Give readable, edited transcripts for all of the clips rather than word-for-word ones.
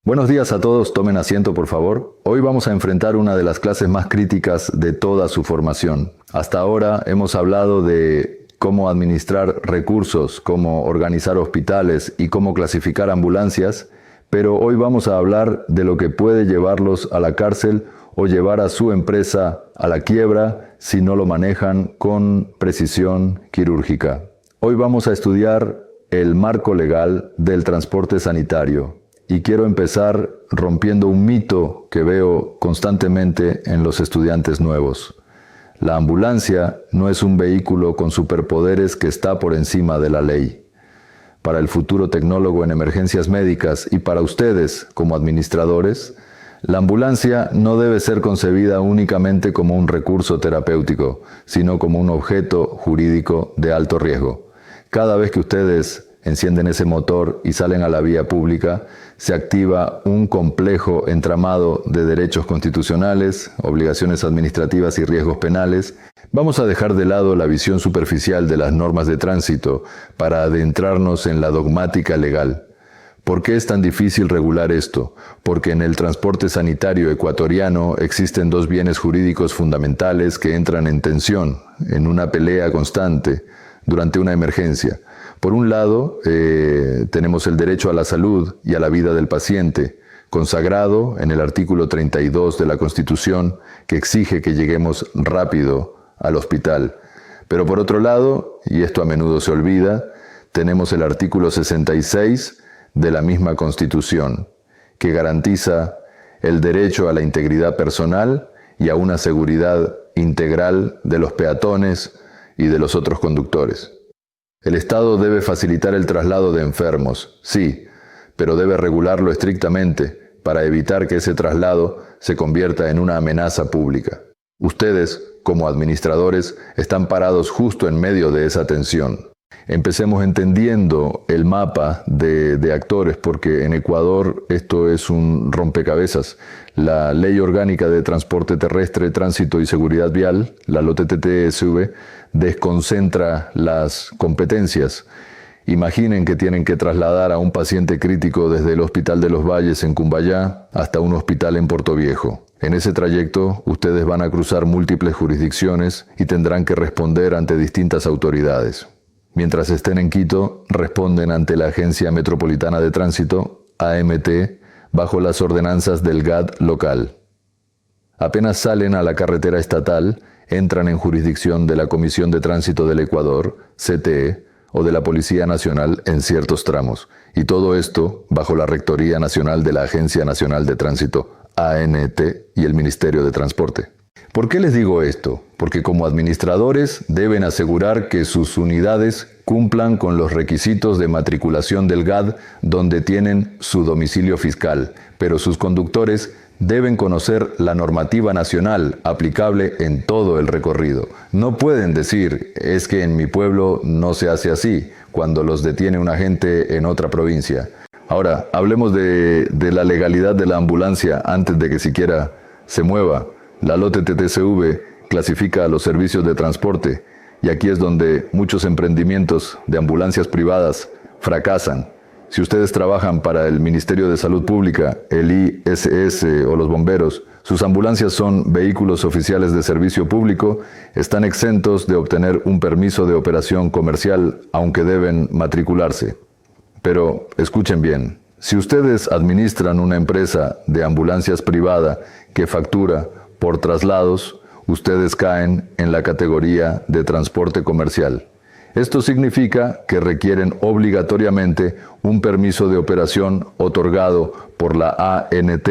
Buenos días a todos, tomen asiento por favor. Hoy vamos a enfrentar una de las clases más críticas de toda su formación. Hasta ahora hemos hablado de cómo administrar recursos, cómo organizar hospitales y cómo clasificar ambulancias, pero hoy vamos a hablar de lo que puede llevarlos a la cárcel o llevar a su empresa a la quiebra si no lo manejan con precisión quirúrgica. Hoy vamos a estudiar el marco legal del transporte sanitario. Y quiero empezar rompiendo un mito que veo constantemente en los estudiantes nuevos. La ambulancia no es un vehículo con superpoderes que está por encima de la ley. Para el futuro tecnólogo en emergencias médicas y para ustedes como administradores, la ambulancia no debe ser concebida únicamente como un recurso terapéutico, sino como un objeto jurídico de alto riesgo. Cada vez que ustedes encienden ese motor y salen a la vía pública, se activa un complejo entramado de derechos constitucionales, obligaciones administrativas y riesgos penales. Vamos a dejar de lado la visión superficial de las normas de tránsito para adentrarnos en la dogmática legal. ¿Por qué es tan difícil regular esto? Porque en el transporte sanitario ecuatoriano existen dos bienes jurídicos fundamentales que entran en tensión, en una pelea constante, durante una emergencia. Por un lado, tenemos el derecho a la salud y a la vida del paciente, consagrado en el artículo 32 de la Constitución, que exige que lleguemos rápido al hospital. Pero por otro lado, y esto a menudo se olvida, tenemos el artículo 66 de la misma Constitución, que garantiza el derecho a la integridad personal y a una seguridad integral de los peatones y de los otros conductores. El Estado debe facilitar el traslado de enfermos, sí, pero debe regularlo estrictamente para evitar que ese traslado se convierta en una amenaza pública. Ustedes, como administradores, están parados justo en medio de esa tensión. Empecemos entendiendo el mapa de actores, porque en Ecuador esto es un rompecabezas. La Ley Orgánica de Transporte Terrestre, Tránsito y Seguridad Vial, la LOTTTSV, desconcentra las competencias. Imaginen que tienen que trasladar a un paciente crítico desde el Hospital de los Valles en Cumbayá hasta un hospital en Portoviejo. En ese trayecto, ustedes van a cruzar múltiples jurisdicciones y tendrán que responder ante distintas autoridades. Mientras estén en Quito, responden ante la Agencia Metropolitana de Tránsito, AMT, bajo las ordenanzas del GAD local. Apenas salen a la carretera estatal, entran en jurisdicción de la Comisión de Tránsito del Ecuador, CTE, o de la Policía Nacional en ciertos tramos, y todo esto bajo la Rectoría Nacional de la Agencia Nacional de Tránsito, ANT, y el Ministerio de Transporte. ¿Por qué les digo esto? Porque como administradores deben asegurar que sus unidades cumplan con los requisitos de matriculación del GAD donde tienen su domicilio fiscal, pero sus conductores deben conocer la normativa nacional aplicable en todo el recorrido. No pueden decir, es que en mi pueblo no se hace así, cuando los detiene un agente en otra provincia. Ahora, hablemos de la legalidad de la ambulancia antes de que siquiera se mueva. La LOTTTSV clasifica a los servicios de transporte y aquí es donde muchos emprendimientos de ambulancias privadas fracasan. Si ustedes trabajan para el Ministerio de Salud Pública, el ISS o los bomberos, sus ambulancias son vehículos oficiales de servicio público, están exentos de obtener un permiso de operación comercial, aunque deben matricularse. Pero escuchen bien, si ustedes administran una empresa de ambulancias privada que factura por traslados, ustedes caen en la categoría de transporte comercial. Esto significa que requieren obligatoriamente un permiso de operación otorgado por la ANT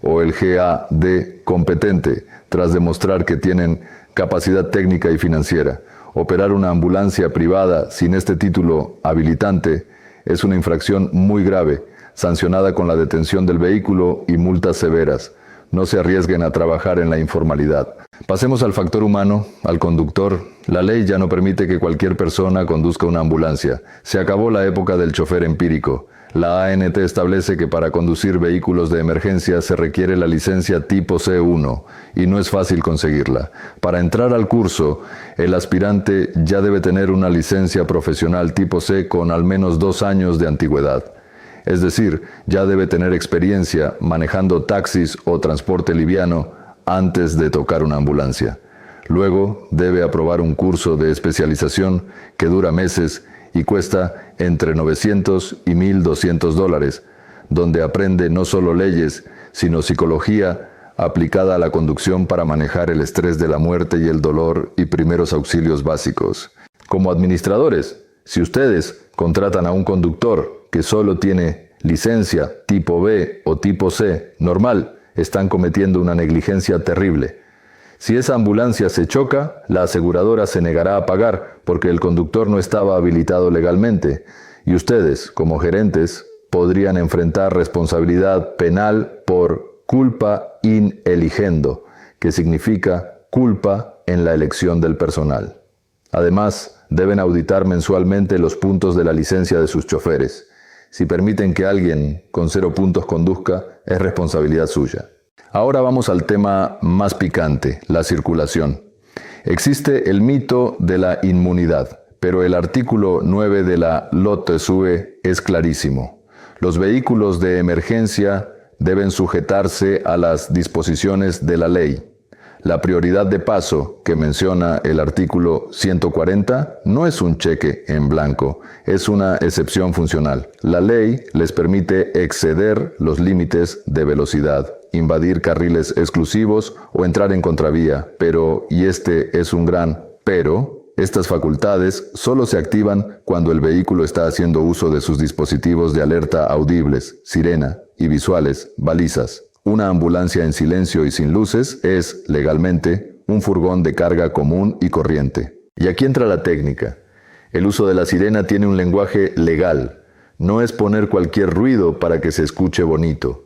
o el GAD competente, tras demostrar que tienen capacidad técnica y financiera. Operar una ambulancia privada sin este título habilitante es una infracción muy grave, sancionada con la detención del vehículo y multas severas. No se arriesguen a trabajar en la informalidad. Pasemos al factor humano, al conductor. La ley ya no permite que cualquier persona conduzca una ambulancia. Se acabó la época del chofer empírico. La ANT establece que para conducir vehículos de emergencia se requiere la licencia tipo C1 y no es fácil conseguirla. Para entrar al curso, el aspirante ya debe tener una licencia profesional tipo C con al menos 2 años de antigüedad. Es decir, ya debe tener experiencia manejando taxis o transporte liviano antes de tocar una ambulancia. Luego debe aprobar un curso de especialización que dura meses y cuesta entre $900 y $1,200, donde aprende no solo leyes, sino psicología aplicada a la conducción para manejar el estrés de la muerte y el dolor y primeros auxilios básicos. Como administradores, si ustedes contratan a un conductor que solo tiene licencia tipo B o tipo C normal, están cometiendo una negligencia terrible. Si esa ambulancia se choca, la aseguradora se negará a pagar porque el conductor no estaba habilitado legalmente, y ustedes, como gerentes, podrían enfrentar responsabilidad penal por culpa in eligendo, que significa culpa en la elección del personal. Además, deben auditar mensualmente los puntos de la licencia de sus choferes. Si permiten que alguien con 0 puntos conduzca, es responsabilidad suya. Ahora vamos al tema más picante, la circulación. Existe el mito de la inmunidad, pero el artículo 9 de la LOTSUE es clarísimo. Los vehículos de emergencia deben sujetarse a las disposiciones de la ley. La prioridad de paso que menciona el artículo 140 no es un cheque en blanco, es una excepción funcional. La ley les permite exceder los límites de velocidad, invadir carriles exclusivos o entrar en contravía, pero, y este es un gran pero, estas facultades solo se activan cuando el vehículo está haciendo uso de sus dispositivos de alerta audibles, sirena y visuales, balizas. Una ambulancia en silencio y sin luces es, legalmente, un furgón de carga común y corriente. Y aquí entra la técnica. El uso de la sirena tiene un lenguaje legal. No es poner cualquier ruido para que se escuche bonito.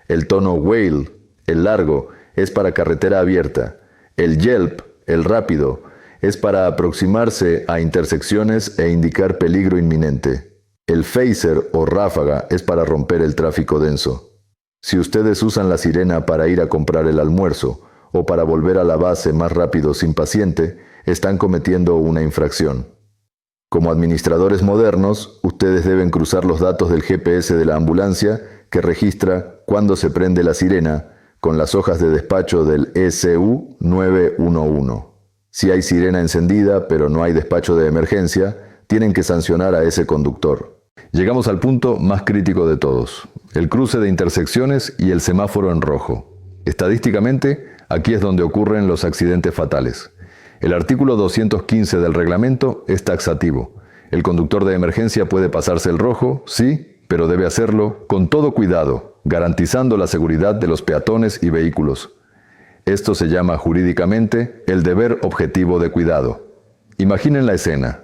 El tono wail, el largo, es para carretera abierta. El yelp, el rápido, es para aproximarse a intersecciones e indicar peligro inminente. El phaser o ráfaga es para romper el tráfico denso. Si ustedes usan la sirena para ir a comprar el almuerzo o para volver a la base más rápido sin paciente, están cometiendo una infracción. Como administradores modernos, ustedes deben cruzar los datos del GPS de la ambulancia que registra cuándo se prende la sirena con las hojas de despacho del ECU 911. Si hay sirena encendida pero no hay despacho de emergencia, tienen que sancionar a ese conductor. Llegamos al punto más crítico de todos, el cruce de intersecciones y el semáforo en rojo. Estadísticamente, aquí es donde ocurren los accidentes fatales. El artículo 215 del reglamento es taxativo. El conductor de emergencia puede pasarse el rojo, sí, pero debe hacerlo con todo cuidado, garantizando la seguridad de los peatones y vehículos. Esto se llama jurídicamente el deber objetivo de cuidado. Imaginen la escena.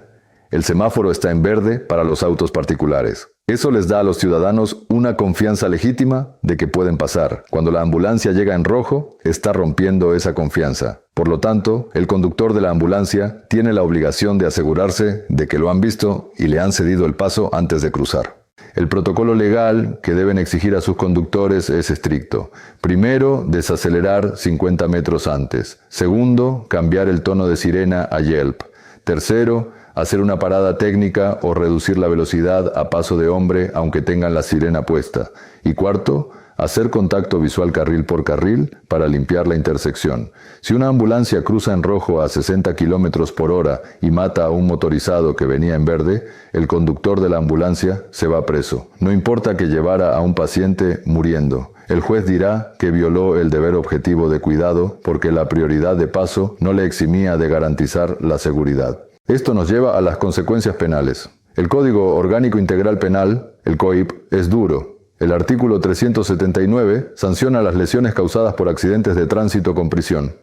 El semáforo está en verde para los autos particulares. Eso les da a los ciudadanos una confianza legítima de que pueden pasar. Cuando la ambulancia llega en rojo, está rompiendo esa confianza. Por lo tanto, el conductor de la ambulancia tiene la obligación de asegurarse de que lo han visto y le han cedido el paso antes de cruzar. El protocolo legal que deben exigir a sus conductores es estricto. Primero, desacelerar 50 metros antes. Segundo, cambiar el tono de sirena a yelp. Tercero, hacer una parada técnica o reducir la velocidad a paso de hombre aunque tengan la sirena puesta. Y cuarto, hacer contacto visual carril por carril para limpiar la intersección. Si una ambulancia cruza en rojo a 60 km por hora y mata a un motorizado que venía en verde, el conductor de la ambulancia se va preso. No importa que llevara a un paciente muriendo. El juez dirá que violó el deber objetivo de cuidado porque la prioridad de paso no le eximía de garantizar la seguridad. Esto nos lleva a las consecuencias penales. El Código Orgánico Integral Penal, el COIP, es duro. El artículo 379 sanciona las lesiones causadas por accidentes de tránsito con prisión.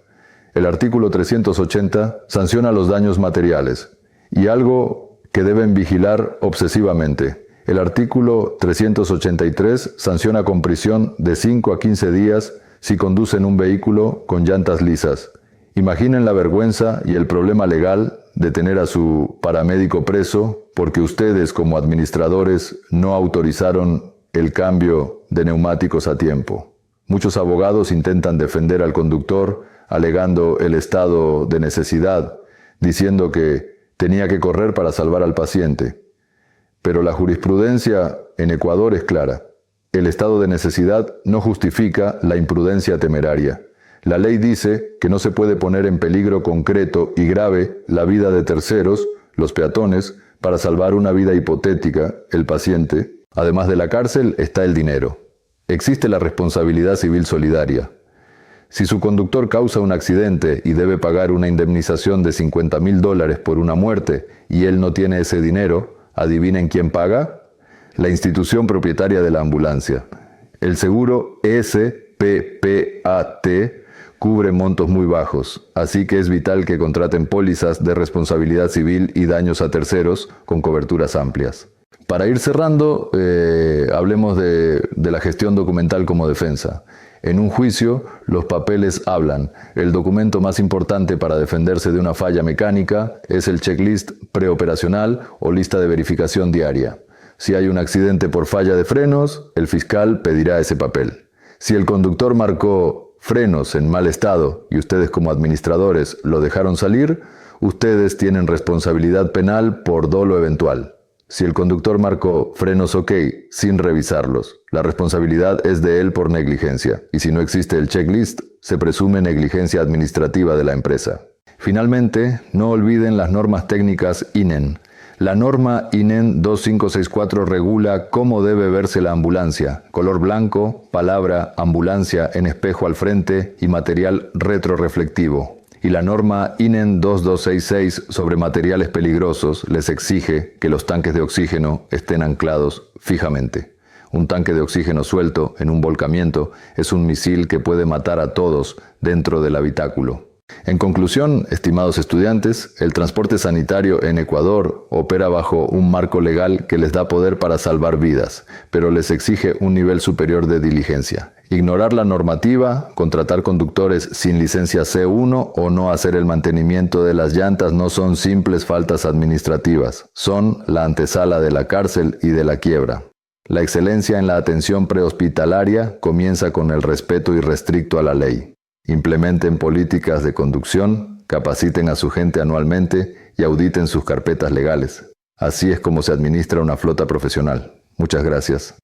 El artículo 380 sanciona los daños materiales. Y algo que deben vigilar obsesivamente. El artículo 383 sanciona con prisión de 5 a 15 días si conducen un vehículo con llantas lisas. Imaginen la vergüenza y el problema legal de tener a su paramédico preso porque ustedes como administradores no autorizaron el cambio de neumáticos a tiempo. Muchos abogados intentan defender al conductor alegando el estado de necesidad, diciendo que tenía que correr para salvar al paciente. Pero la jurisprudencia en Ecuador es clara. El estado de necesidad no justifica la imprudencia temeraria. La ley dice que no se puede poner en peligro concreto y grave la vida de terceros, los peatones, para salvar una vida hipotética, el paciente. Además de la cárcel está el dinero. Existe la responsabilidad civil solidaria. Si su conductor causa un accidente y debe pagar una indemnización de $50,000 por una muerte y él no tiene ese dinero, ¿adivinen quién paga? La institución propietaria de la ambulancia. El seguro SPPAT cubre montos muy bajos, así que es vital que contraten pólizas de responsabilidad civil y daños a terceros con coberturas amplias. Para ir cerrando, hablemos de la gestión documental como defensa. En un juicio, los papeles hablan. El documento más importante para defenderse de una falla mecánica es el checklist preoperacional o lista de verificación diaria. Si hay un accidente por falla de frenos, el fiscal pedirá ese papel. Si el conductor marcó frenos en mal estado y ustedes como administradores lo dejaron salir, ustedes tienen responsabilidad penal por dolo eventual. Si el conductor marcó frenos OK sin revisarlos, la responsabilidad es de él por negligencia, y si no existe el checklist, se presume negligencia administrativa de la empresa. Finalmente, no olviden las normas técnicas INEN. La norma INEN 2564 regula cómo debe verse la ambulancia: color blanco, palabra ambulancia en espejo al frente y material retroreflectivo. Y la norma INEN 2266 sobre materiales peligrosos les exige que los tanques de oxígeno estén anclados fijamente. Un tanque de oxígeno suelto en un volcamiento es un misil que puede matar a todos dentro del habitáculo. En conclusión, estimados estudiantes, el transporte sanitario en Ecuador opera bajo un marco legal que les da poder para salvar vidas, pero les exige un nivel superior de diligencia. Ignorar la normativa, contratar conductores sin licencia C1 o no hacer el mantenimiento de las llantas no son simples faltas administrativas, son la antesala de la cárcel y de la quiebra. La excelencia en la atención prehospitalaria comienza con el respeto irrestricto a la ley. Implementen políticas de conducción, capaciten a su gente anualmente y auditen sus carpetas legales. Así es como se administra una flota profesional. Muchas gracias.